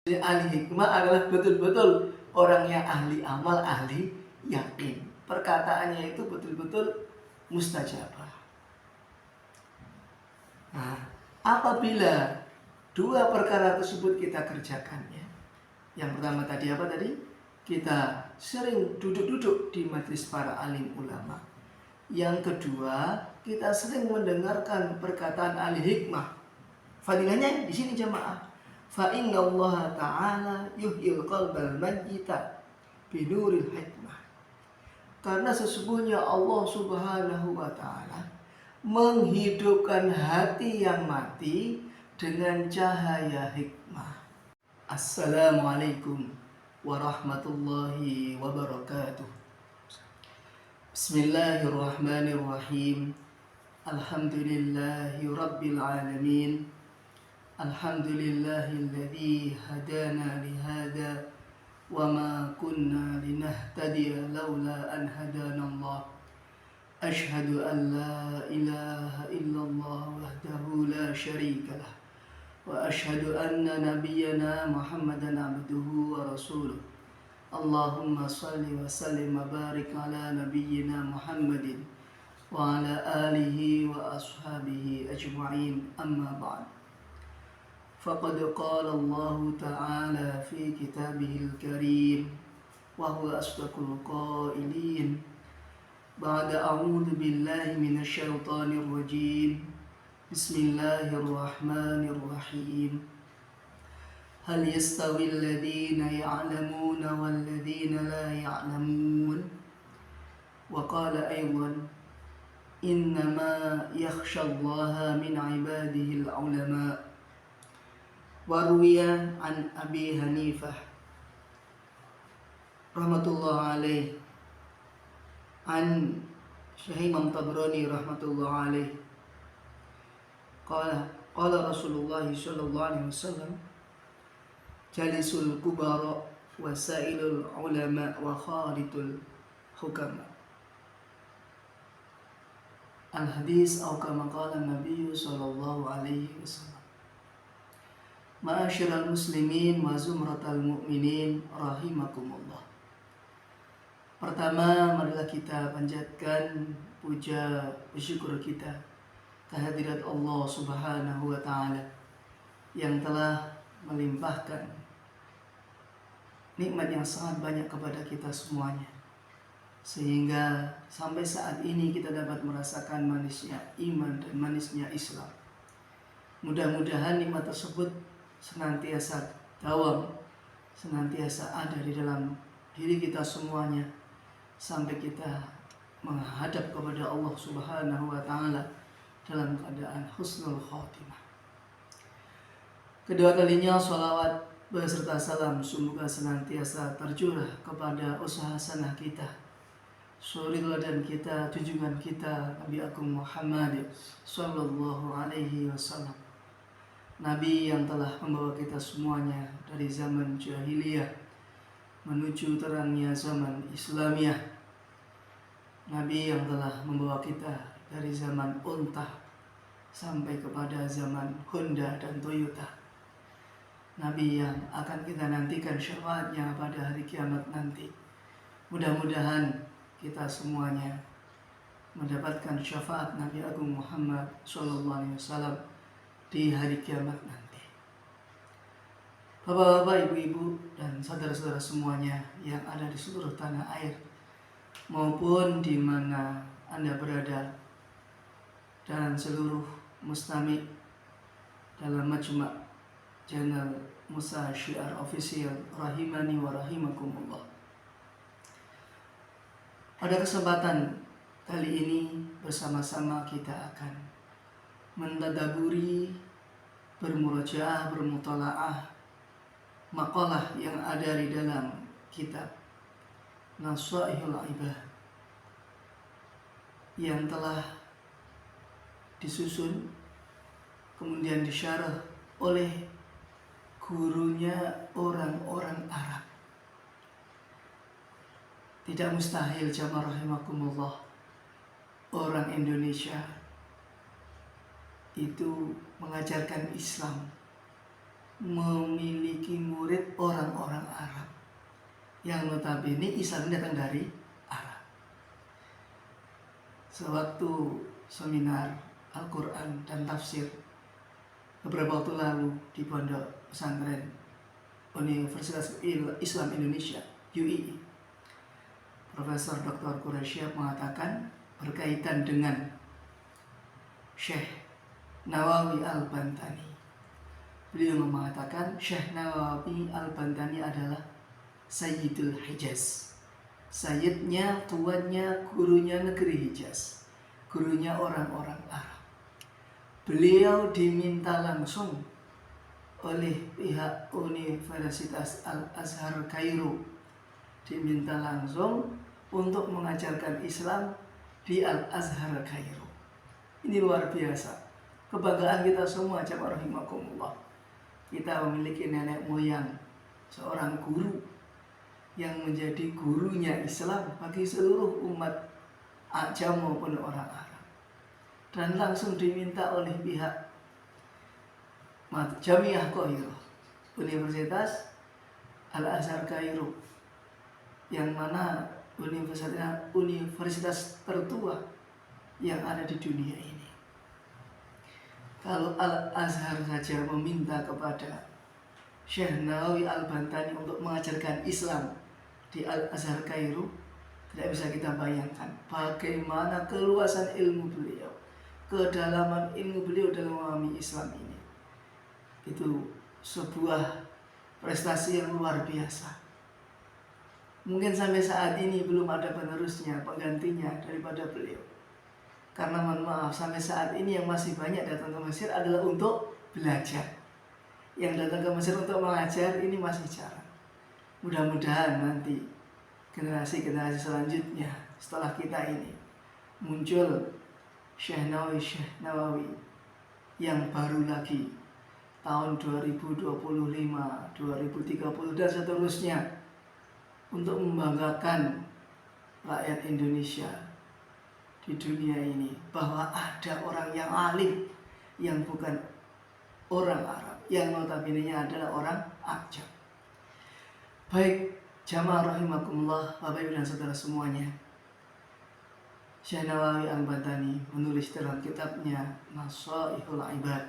Ahli hikmah adalah betul-betul orang yang ahli amal, ahli yakin. Perkataannya itu betul-betul mustajabah. Nah, apabila dua perkara tersebut kita kerjakannya, yang pertama tadi apa tadi? Kita sering duduk-duduk di majelis para alim ulama. Yang kedua, kita sering mendengarkan perkataan ahli hikmah. Fadilahnya di sini jamaah. Fa inna Allah Ta'ala yuhyil qalbal mayyita binuril hikmah. Karena sesungguhnya Allah Subhanahu wa Ta'ala menghidupkan hati yang mati dengan cahaya hikmah. Assalamualaikum warahmatullahi wabarakatuh. Bismillahirrahmanirrahim. Alhamdulillahi rabbil alamin. Alhamdulillahilladzi hadana lihada wa ma kunna linahtadiya laula an hadana Allah. Ashhadu an la ilaha illallah wahdahu la syarika lah wa ashhadu anna nabiyyana Muhammadan abduhu wa rasuluh. Allahumma salli wa sallim wa barik ala nabiyyina Muhammadin wa ala alihi wa ashabihi ajma'in, amma ba'd. فقد قال الله تعالى في كتابه الكريم وهو أصدق القائلين بعد أعوذ بالله من الشيطان الرجيم بسم الله الرحمن الرحيم هل يستوي الذين يعلمون والذين لا يعلمون وقال أيضا إنما يخشى الله من عباده العلماء. Waruya an Abi Hanifah rahmatullah alaih an Syekh Imam Tabrani rahmatullah alaih qala Rasulullah sallallahu alaihi wasallam jalisul kubara wasailul ulama wa khalitul hukama. Al-hadis atau kama qala Nabi sallallahu alaihi wasallam. Ma'asyiral muslimin wa zumratal mu'minin rahimakumullah. Pertama, marilah kita panjatkan puja syukur kita kehadirat Allah Subhanahu wa Ta'ala yang telah melimpahkan nikmat yang sangat banyak kepada kita semuanya, sehingga sampai saat ini kita dapat merasakan manisnya iman dan manisnya Islam. Mudah-mudahan nikmat tersebut senantiasa dawam, senantiasa ada di dalam diri kita semuanya sampai kita menghadap kepada Allah Subhanahu wa Ta'ala dalam keadaan husnul khotimah. Kedua kalinya salawat beserta salam semoga senantiasa tercurah kepada usaha sanah kita, suri teladan kita, junjungan kita Nabi Agung Muhammad sallallahu alaihi wasallam. Nabi yang telah membawa kita semuanya dari zaman jahiliyah menuju terangnya zaman Islamiyah. Nabi yang telah membawa kita dari zaman unta sampai kepada zaman Honda dan Toyota. Nabi yang akan kita nantikan syafaatnya pada hari kiamat nanti. Mudah-mudahan kita semuanya mendapatkan syafaat Nabi Agung Muhammad SAW di hari kiamat nanti. Bapak-bapak, ibu-ibu, dan saudara-saudara semuanya yang ada di seluruh tanah air maupun di mana Anda berada, dan seluruh mustami dalam majma' channel Musa Syiar Official rahimani wa rahimakumullah. Pada kesempatan kali ini bersama-sama kita akan mentadaburi, bermurojaah, bermutalaah makalah yang ada di dalam kitab Nasaihul Ibad yang telah disusun kemudian disyarah oleh gurunya orang-orang Arab. Tidak mustahil jamaah rahimakumullah orang Indonesia itu mengajarkan Islam memiliki murid orang-orang Arab yang notabene Islam datang dari Arab. Sewaktu seminar Al-Quran dan tafsir beberapa waktu lalu di Pondok Pesantren Universitas Islam Indonesia UII, Profesor Dr. Quraisyah mengatakan berkaitan dengan Syekh Nawawi Al-Bantani. Beliau mengatakan Syekh Nawawi Al-Bantani adalah Sayyidul Hijaz, sayyidnya, tuannya, gurunya negeri Hijaz, gurunya orang-orang Arab. Beliau diminta langsung oleh pihak Universitas Al-Azhar Kairo, diminta langsung untuk mengajarkan Islam di Al-Azhar Kairo. Ini luar biasa, kebanggaan kita semua, jamaah rahimakumullah. Kita memiliki nenek moyang seorang guru yang menjadi gurunya Islam bagi seluruh umat ajam maupun orang Arab. Dan langsung diminta oleh pihak Jamiah Kairo, Universitas Al-Azhar Kairo, yang mana universitas tertua yang ada di dunia ini. Kalau Al-Azhar saja meminta kepada Syekh Nawawi Al-Bantani untuk mengajarkan Islam di Al-Azhar Kairo, tidak bisa kita bayangkan bagaimana keluasan ilmu beliau, kedalaman ilmu beliau dalam memahami Islam ini. Itu sebuah prestasi yang luar biasa. Mungkin sampai saat ini belum ada penerusnya, penggantinya daripada beliau. Karena mohon maaf, sampai saat ini yang masih banyak datang ke Mesir adalah untuk belajar. Yang datang ke Mesir untuk mengajar ini masih jarang. Mudah-mudahan nanti generasi-generasi selanjutnya setelah kita ini muncul Syekh Nawawi yang baru lagi tahun 2025, 2030 dan seterusnya, untuk membanggakan rakyat Indonesia di dunia ini bahwa ada orang yang alim yang bukan orang Arab, yang notabene-nya adalah orang Ajam. Baik, jamaah rahimakumullah, Bapak Ibu dan Saudara semuanya, Syekh Nawawi Al-Bantani menulis dalam kitabnya Nashaihul Ibad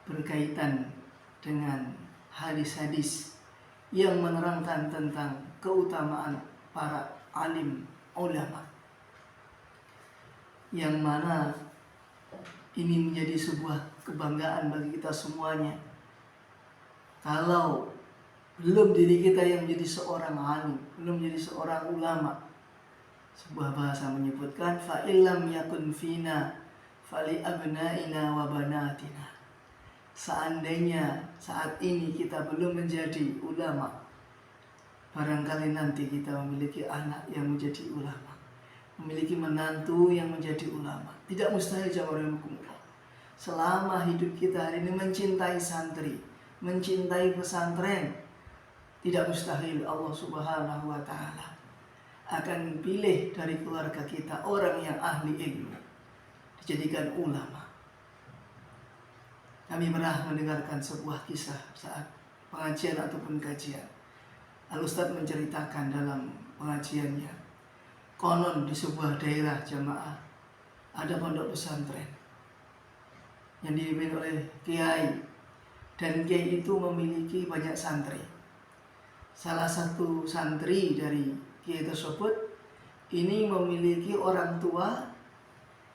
berkaitan dengan hadis-hadis yang menerangkan tentang keutamaan para alim ulama, yang mana ini menjadi sebuah kebanggaan bagi kita semuanya. Kalau belum diri kita yang menjadi seorang alim, belum menjadi seorang ulama, sebuah bahasa menyebutkan fa illam yakun fina fali abnaina wa banatina. Seandainya saat ini kita belum menjadi ulama, barangkali nanti kita memiliki anak yang menjadi ulama, memiliki menantu yang menjadi ulama. Tidak mustahil, jamaah rahimakumullah. Selama hidup kita hari ini mencintai santri, mencintai pesantren, tidak mustahil Allah Subhanahu wa Ta'ala akan pilih dari keluarga kita orang yang ahli ilmu, dijadikan ulama. Kami pernah mendengarkan sebuah kisah saat pengajian ataupun kajian. Al-Ustadz menceritakan dalam pengajiannya, konon di sebuah daerah jamaah ada pondok pesantren yang dipimpin oleh kiai, dan kiai itu memiliki banyak santri. Salah satu santri dari kiai tersebut ini memiliki orang tua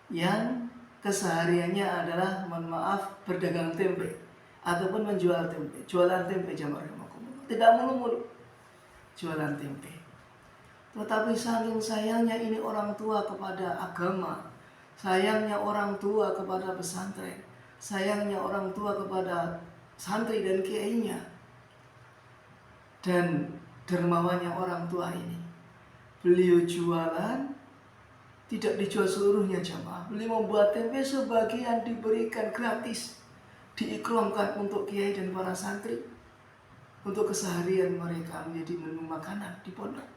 yang kesehariannya adalah, mohon maaf, berdagang tempe ataupun menjual tempe, jualan tempe, jamaah rahimakumullah. Tidak mulu-mulu jualan tempe. Tetapi saking sayangnya ini orang tua kepada agama, sayangnya orang tua kepada pesantren, sayangnya orang tua kepada santri dan kiainya, dan dermawannya orang tua ini, beliau jualan tidak dijual seluruhnya jamaah. Beliau membuat tempe sebagian diberikan gratis, diikramkan untuk kiai dan para santri untuk keseharian mereka menjadi menu makanan di pondok.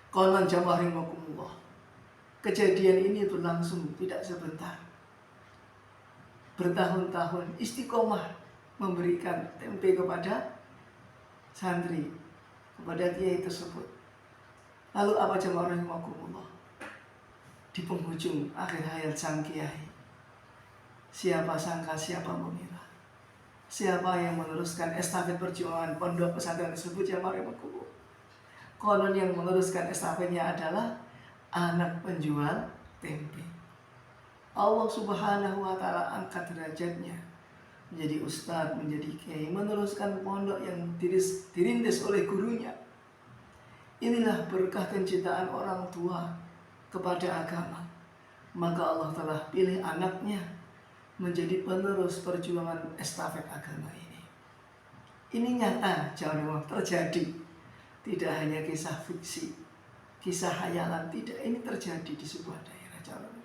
Konon jamaah rahimakumullah, kejadian ini berlangsung tidak sebentar, bertahun-tahun istiqomah memberikan tempe kepada santri, kepada kiai tersebut. Lalu apa jemaah rahimakumullah? Di penghujung akhir hayat sang kiai, siapa sangka siapa mengira, siapa yang meneruskan estafet perjuangan pondok pesantren tersebut jemaah rahimakumullah? Konon yang meneruskan estafetnya adalah anak penjual tempe. Allah Subhanahu wa Ta'ala angkat derajatnya menjadi ustadz, menjadi kiai, meneruskan pondok yang dirintis oleh gurunya. Inilah berkah kecintaan orang tua kepada agama. Maka Allah telah pilih anaknya menjadi penerus perjuangan estafet agama ini. Ini nyata, jamaah, terjadi. Tidak hanya kisah fiksi, kisah hayalan, tidak. Ini terjadi di sebuah daerah, jamaah.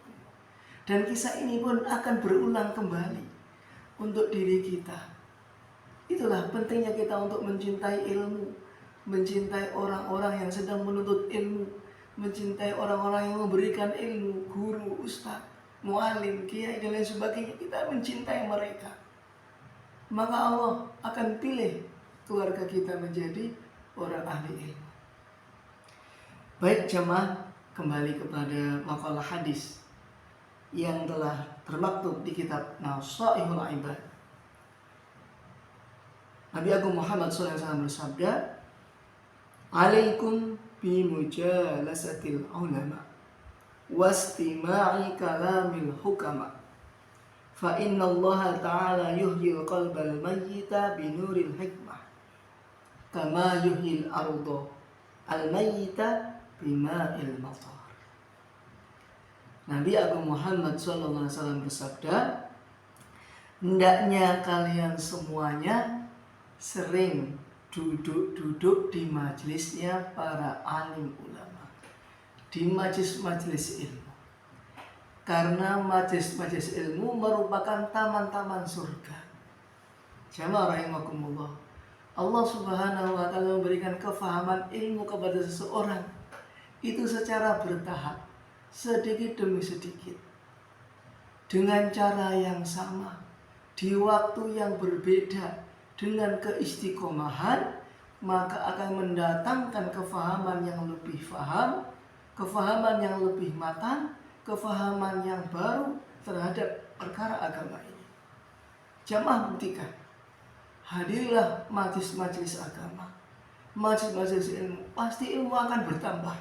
Dan kisah ini pun akan berulang kembali untuk diri kita. Itulah pentingnya kita untuk mencintai ilmu, mencintai orang-orang yang sedang menuntut ilmu, mencintai orang-orang yang memberikan ilmu, guru, ustaz, mualim, kiai dan lain sebagainya. Kita mencintai mereka, maka Allah akan pilih keluarga kita menjadi orang ahli ilmu. Baik jemaah, kembali kepada makalah hadis yang telah termaktub di kitab Nasaihul Ibad. Nabi Agung Muhammad SAW bersabda, "Alaikum bi mujalasatil ulama wastima'i kalamil hukama fa inna Allah ta'ala yuhyil qalbal mayyita binuril hikmah kama yuhyil arda al mayyita bima'il matar." Nabi Agung Muhammad SAW bersabda, hendaknya kalian semuanya sering duduk-duduk di majelisnya para alim ulama, di majelis-majelis ilmu. Karena majelis-majelis ilmu merupakan taman-taman surga. Jamaah rahimakumullah, Allah Subhanahu wa Ta'ala memberikan kefahaman ilmu kepada seseorang itu secara bertahap, sedikit demi sedikit, dengan cara yang sama, di waktu yang berbeda, dengan keistiqomahan, maka akan mendatangkan kefahaman yang lebih faham, kefahaman yang lebih matang, kefahaman yang baru terhadap perkara agama ini. Jamaah buktikan, hadirlah majelis-majelis agama, majelis-majelis ilmu, pasti ilmu akan bertambah.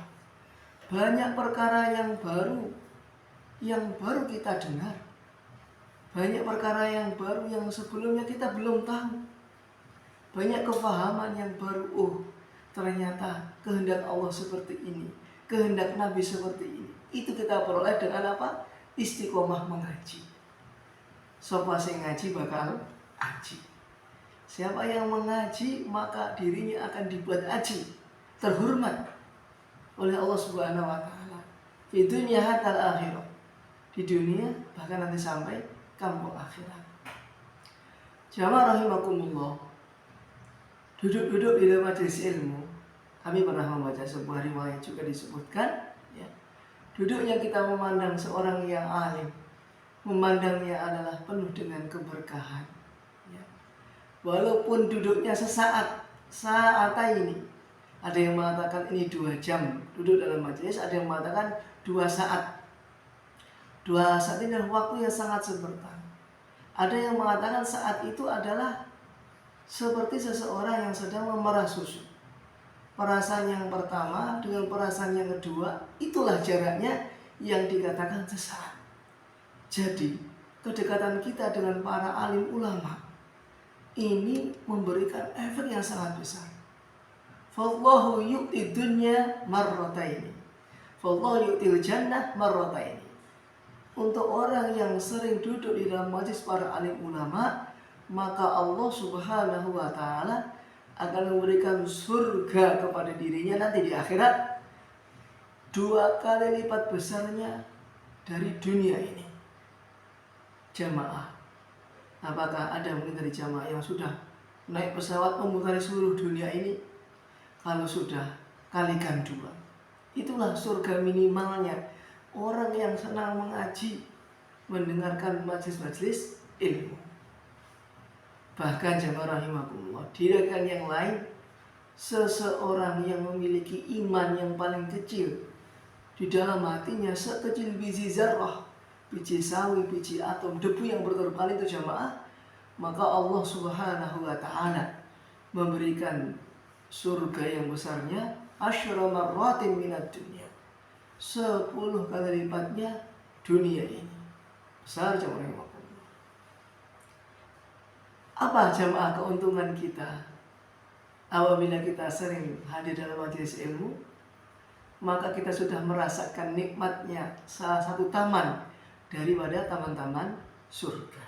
Banyak perkara yang baru kita dengar. Banyak perkara yang baru yang sebelumnya kita belum tahu. Banyak kefahaman yang baru. Oh, ternyata kehendak Allah seperti ini, kehendak Nabi seperti ini. Itu kita peroleh dengan apa? Istiqomah mengaji. Siapa yang ngaji bakal aji. Siapa yang mengaji maka dirinya akan dibuat aji, terhormat oleh Allah Subhanahu wa Ta'ala di dunia hatta akhirah, di dunia bahkan nanti sampai kampung akhirat. Jamaah rahimakumullah, duduk-duduk di dalam majelis ilmu, kami pernah membaca sebuah riwayat juga disebutkan, ya, duduknya kita memandang seorang yang alim, memandangnya adalah penuh dengan keberkahan, ya. Walaupun duduknya sesaat, saat ini, ada yang mengatakan ini 2 jam duduk dalam majelis, ada yang mengatakan 2 saat. 2 saat ini adalah waktu yang sangat sebentar. Ada yang mengatakan saat itu adalah seperti seseorang yang sedang memerah susu. Perasaan yang pertama dengan perasaan yang kedua, itulah jaraknya yang dikatakan sesaat. Jadi, kedekatan kita dengan para alim ulama ini memberikan efek yang sangat besar. Fallahu yu'ti dunya marrataini, fallahu yu'til jannah marrataini. Untuk orang yang sering duduk di dalam majelis para alim ulama, maka Allah Subhanahu wa Ta'ala akan memberikan surga kepada dirinya nanti di akhirat 2 kali lipat besarnya dari dunia ini. Jamaah, apakah ada mungkin dari jamaah yang sudah naik pesawat memutari seluruh dunia ini? Kalau sudah, kalikan 2. Itulah surga minimalnya orang yang senang mengaji, mendengarkan majelis-majelis ilmu. Bahkan jemaah rahimakumullah, di riwayat yang lain, seseorang yang memiliki iman yang paling kecil di dalam hatinya sekecil biji zarrah, biji sawi, biji atom, debu yang berterbangan itu jemaah, maka Allah Subhanahu wa taala memberikan surga yang besarnya asyra marratin minad dunya, 10 kali lipatnya dunia ini. Besar jemaah. Apa jemaah keuntungan kita apabila kita sering hadir dalam majelis ilmu? Maka kita sudah merasakan nikmatnya salah satu taman daripada taman-taman surga.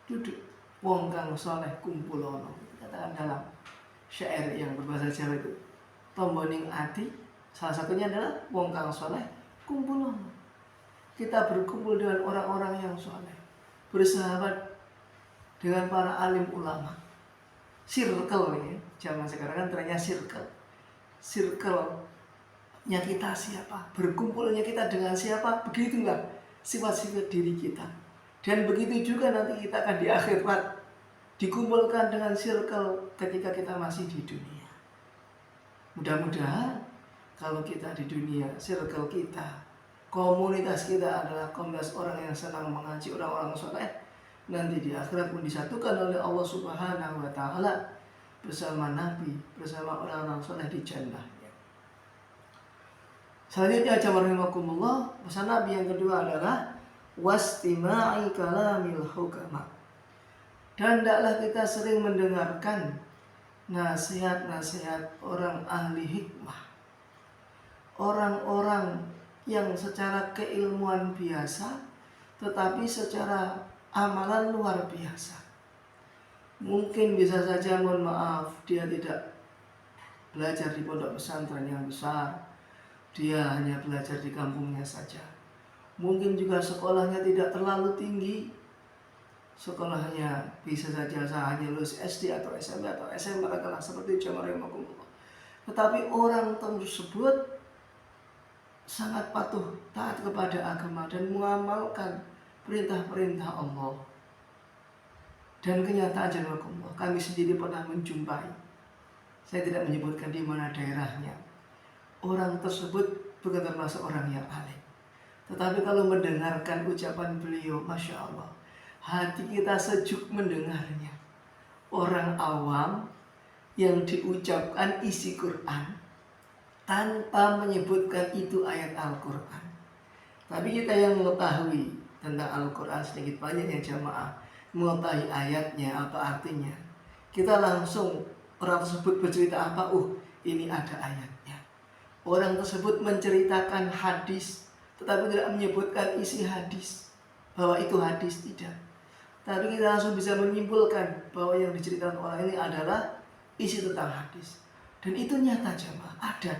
Duduk wong kang soleh kumpulono, katakan dalam syair yang berbahasa Jawa itu, tomboning ati, salah satunya adalah wong kang soleh kumpulono. Kita berkumpul dengan orang-orang yang soleh, bersahabat dengan para alim ulama. Circle ini, zaman sekarang kan trennya circle. Circle-nya kita siapa? Berkumpulnya kita dengan siapa? Begitulah sifat-sifat diri kita. Dan begitu juga nanti kita akan di akhirat dikumpulkan dengan circle ketika kita masih di dunia. Mudah-mudahan kalau kita di dunia, circle kita, komunitas kita adalah komunitas orang yang senang mengaji, orang-orang soleh, nanti di akhirat pun disatukan oleh Allah Subhanahu wa taala bersama Nabi, bersama orang-orang soleh di jannah. Selanjutnya jamaah pesan Nabi yang kedua adalah wastima'i kalamil hukama. Dan hendaklah kita sering mendengarkan nasihat-nasihat orang ahli hikmah, orang-orang yang secara keilmuan biasa tetapi secara amalan luar biasa. Mungkin bisa saja, mohon maaf, dia tidak belajar di pondok pesantren yang besar, dia hanya belajar di kampungnya saja. Mungkin juga sekolahnya tidak terlalu tinggi, sekolahnya bisa saja hanya lulus SD atau SMP atau SMA seperti jamaah rahimakumullah. Tetapi orang tersebut sangat patuh, taat kepada agama dan mengamalkan perintah-perintah Allah. Dan kenyataan jamaah, kami sendiri pernah menjumpai, saya tidak menyebutkan di mana daerahnya, orang tersebut bukan termasuk orang yang alim, tetapi kalau mendengarkan ucapan beliau, Masya Allah, hati kita sejuk mendengarnya. Orang awam yang diucapkan isi Quran tanpa menyebutkan itu ayat Al-Quran. Tapi kita yang mengetahui tentang Al-Quran sedikit banyaknya jamaah, mengetahui ayatnya, apa artinya, kita langsung, orang tersebut bercerita apa, ini ada ayatnya. Orang tersebut menceritakan hadis tetapi tidak menyebutkan isi hadis, bahwa itu hadis, tidak. Tapi kita langsung bisa menyimpulkan bahwa yang diceritakan orang ini adalah isi tentang hadis. Dan itu nyata jamaah, ada.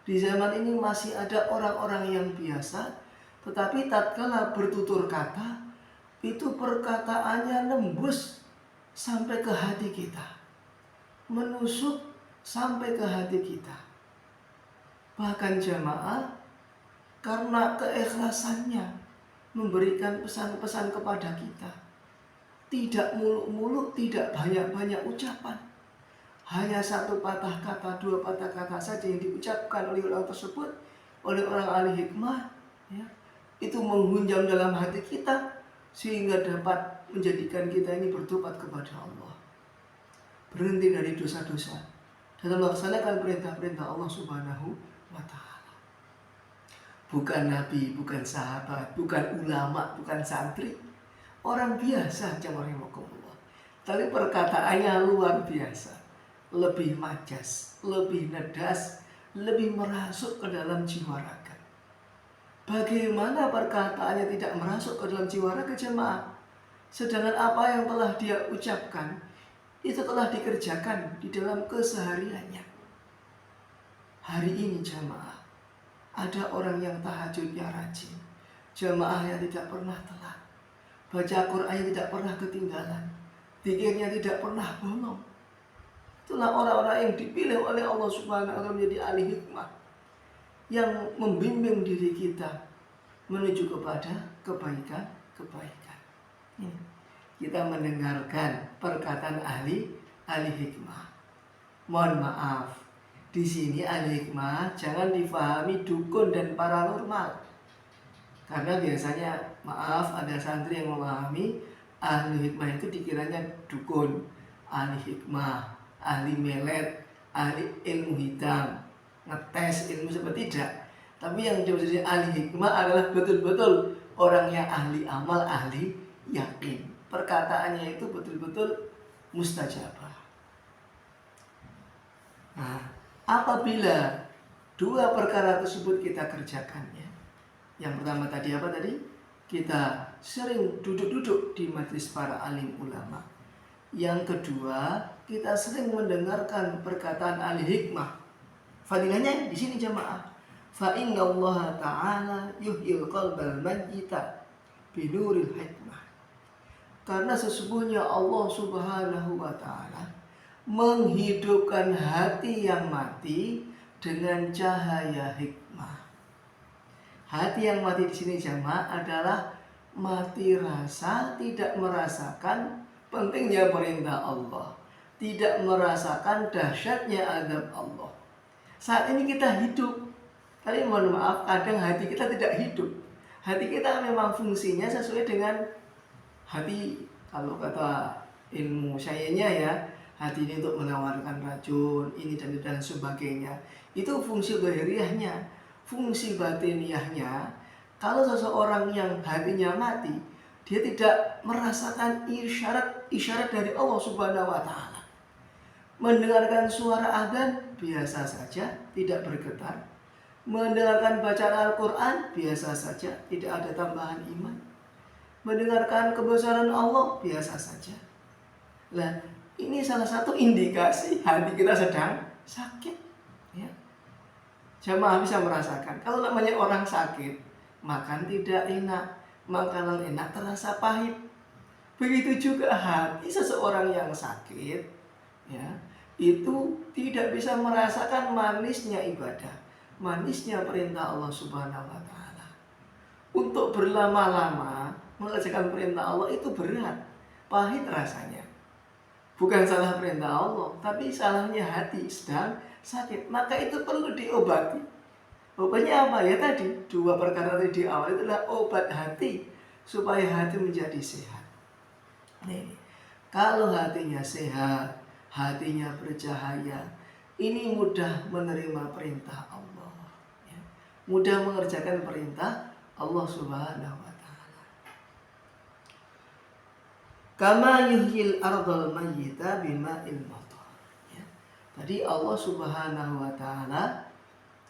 Di zaman ini masih ada orang-orang yang biasa, tetapi tatkala bertutur kata, itu perkataannya nembus sampai ke hati kita, menusuk sampai ke hati kita. Bahkan jamaah, karena keikhlasannya memberikan pesan-pesan kepada kita, tidak muluk-muluk, tidak banyak-banyak ucapan, hanya satu patah kata, dua patah kata saja yang diucapkan oleh orang tersebut, oleh orang ahli hikmah, ya, itu menghunjam dalam hati kita sehingga dapat menjadikan kita ini bertobat kepada Allah, berhenti dari dosa-dosa dalam melaksanakan perintah-perintah Allah Subhanahu wa ta'ala. Bukan nabi, bukan sahabat, bukan ulama, bukan santri, orang biasa jamaah rahimakumullah, tapi perkataannya luar biasa, lebih majas, lebih nedas, lebih merasuk ke dalam jiwa raga. Bagaimana perkataannya tidak merasuk ke dalam jiwa raga jemaah? Sedangkan apa yang telah dia ucapkan itu telah dikerjakan di dalam kesehariannya. Hari ini jemaah, ada orang yang tahajudnya rajin, jemaah yang tidak pernah telat, baca Quran tidak pernah ketinggalan, zikirnya tidak pernah bolong. Itulah orang-orang yang dipilih oleh Allah Subhanahu wa ta'ala menjadi ahli hikmah, yang membimbing diri kita menuju kepada kebaikan-kebaikan. kita mendengarkan perkataan ahli hikmah. Mohon maaf, di sini ahli hikmah jangan difahami dukun dan paranormal. Karena biasanya, maaf, ada santri yang memahami ahli hikmah itu dikiranya dukun, ahli hikmah, ahli melet, ahli ilmu hitam, ngetes ilmu seperti tidak. Tapi yang dimaksud ahli hikmah adalah betul-betul orang yang ahli amal, ahli yakin. Perkataannya itu betul-betul mustajabah. Nah, apabila dua perkara tersebut kita kerjakannya, yang pertama tadi apa tadi? Kita sering duduk-duduk di majelis para alim ulama. Yang kedua, kita sering mendengarkan perkataan ahli hikmah. Fadilahnya di sini jamaah. Fa inna Allah Ta'ala yuhyil qalbal mayyita binuril hikmah. Karena sesungguhnya Allah Subhanahu wa Ta'ala menghidupkan hati yang mati dengan cahaya hikmah. Hati yang mati di sini jamaah adalah mati rasa, tidak merasakan pentingnya perintah Allah, tidak merasakan dahsyatnya azab Allah. Saat ini kita hidup, tapi mohon maaf, kadang hati kita tidak hidup. Hati kita memang fungsinya sesuai dengan hati, kalau kata ilmu sayanya ya, hati ini untuk menawarkan racun, ini dan sebagainya. Itu fungsi zahiriyahnya. Fungsi batiniahnya, kalau seseorang yang hatinya mati, dia tidak merasakan isyarat dari Allah Subhanahu wa Ta'ala. Mendengarkan suara adzan biasa saja, tidak bergetar. Mendengarkan bacaan Al-Quran biasa saja, tidak ada tambahan iman. Mendengarkan kebesaran Allah biasa saja. Nah, ini salah satu indikasi hati kita sedang sakit. Ya. Jamaah bisa merasakan. Kalau namanya orang sakit, makan tidak enak, makanan enak terasa pahit. Begitu juga hati seseorang yang sakit, ya, itu tidak bisa merasakan manisnya ibadah, manisnya perintah Allah Subhanahu wa Ta'ala. Untuk berlama-lama mengerjakan perintah Allah itu berat, pahit rasanya. Bukan salah perintah Allah, tapi salahnya hati sedang sakit. Maka itu perlu diobati. Obatnya apa? Ya tadi, dua perkara tadi di awal itu adalah obat hati, supaya hati menjadi sehat. Nih, kalau hatinya sehat, hatinya bercahaya, ini mudah menerima perintah Allah, ya. Mudah mengerjakan perintah Allah Subhanahu wa Ta'ala. Kama yuhyil ardal mayyita bima'il matar. Ya. Tadi Allah Subhanahu wa Ta'ala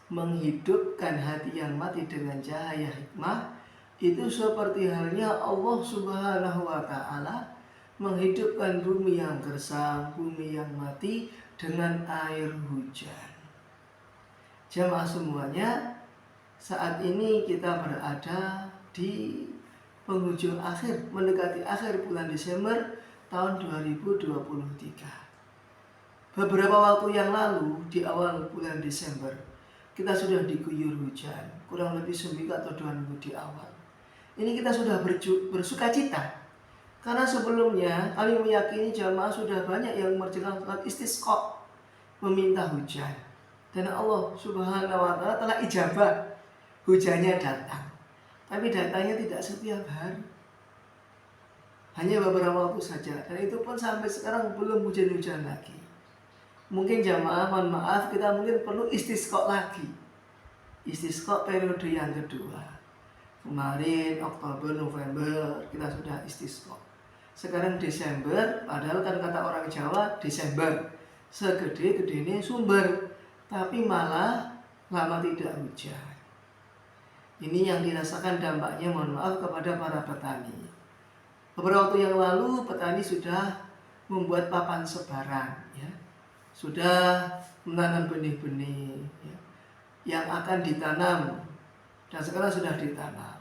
menghidupkan hati yang mati dengan cahaya hikmah. Itu seperti halnya Allah Subhanahu wa Ta'ala menghidupkan bumi yang gersang, bumi yang mati dengan air hujan. Jamaah semuanya, saat ini kita berada di penghujung akhir, mendekati akhir bulan Desember tahun 2023. Beberapa waktu yang lalu, di awal bulan Desember, kita sudah diguyur hujan, kurang lebih seminggu atau 2 minggu di awal. Ini kita sudah bersuka cita, karena sebelumnya kami meyakini jamaah sudah banyak yang mengerjakan salat istisqa, meminta hujan. Dan Allah Subhanahu wa Ta'ala telah ijabah, hujannya datang. Tapi datangnya tidak setiap hari, hanya beberapa waktu saja. Dan itu pun sampai sekarang belum hujan-hujan lagi. Mungkin jamaah, mohon maaf, kita mungkin perlu istisqa lagi. Istisqa periode yang kedua. Kemarin Oktober, November kita sudah istisqa. Sekarang Desember, padahal kan kata orang Jawa Desember segede-gedenya sumber, tapi malah lama tidak hujan. Ini yang dirasakan dampaknya, mohon maaf, kepada para petani. Beberapa waktu yang lalu petani sudah membuat papan sebaran, ya, sudah menanam benih-benih, ya, yang akan ditanam, dan sekarang sudah ditanam.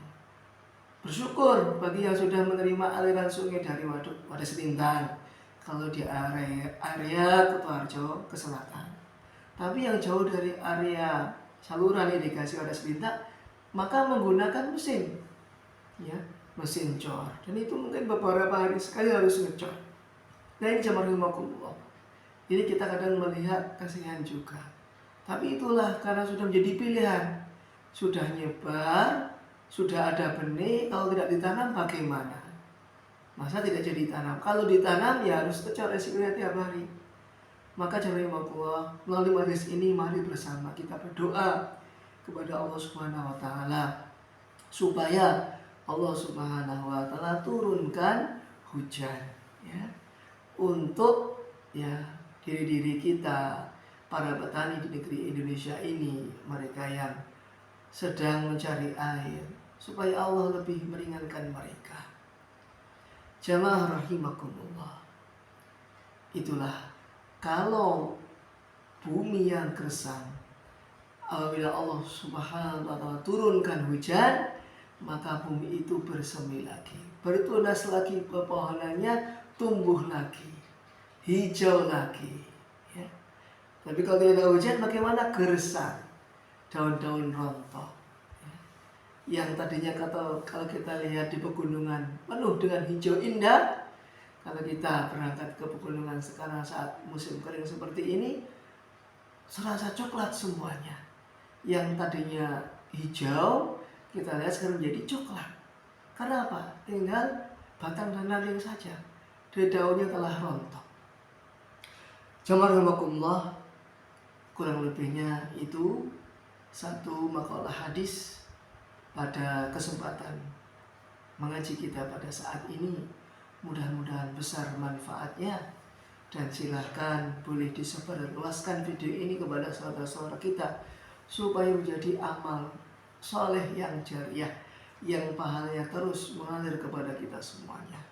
Bersyukur bagi yang sudah menerima aliran sungai dari Waduk Wadas Lintang, kalau di area Kutoarjo ke selatan. Tapi yang jauh dari area saluran irigasi Wadas Lintang, maka menggunakan mesin, ya, mesin cor. Dan itu mungkin beberapa hari sekali harus ngecor. Nah ini jamaah rahimakumullah. Jadi kita kadang melihat kasihan juga. Tapi itulah karena sudah menjadi pilihan. Sudah nyebar, sudah ada benih, kalau tidak ditanam bagaimana? Masa tidak jadi tanam? Kalau ditanam ya harus kecor resikonya tiap hari. Maka jamaah melalui majelis ini mari bersama kita berdoa kepada Allah Subhanahu wa taala supaya Allah Subhanahu wa taala turunkan hujan ya untuk ya diri-diri kita, para petani di negeri Indonesia ini, mereka yang sedang mencari air supaya Allah lebih meringankan mereka. Jamaah rahimakumullah. Itulah kalau bumi yang gersang, apabila Allah Subhanahu wa taala turunkan hujan, maka bumi itu bersemi lagi, bertunas lagi pepohonannya, tumbuh lagi, hijau lagi ya. Tapi kalau tidak ada hujan bagaimana? Gersang, daun-daun rontok ya. Yang tadinya kalau kita lihat di pegunungan penuh dengan hijau indah, kalau kita berangkat ke pegunungan sekarang saat musim kering seperti ini, serasa coklat semuanya. Yang tadinya hijau, kita lihat sekarang menjadi coklat. Karena apa? Tinggal batang dan ranting saja. Daunnya telah rontok. Jamaah rahimakumullah, kurang lebihnya itu satu makalah hadis pada kesempatan mengaji kita pada saat ini. Mudah-mudahan besar manfaatnya, dan silahkan boleh disebarluaskan video ini kepada saudara-saudara kita supaya menjadi amal soleh yang jariah, yang pahalanya terus mengalir kepada kita semuanya.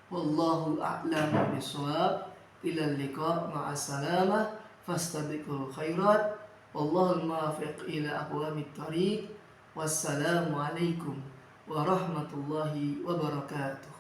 Wallahu a'lam bishawab. Ila liqa ma'assalamah. Fastabiqul khairat. Wallahul muwaffiq ila aqwamit thariq. Wassalamu alaikum warahmatullahi wabarakatuh.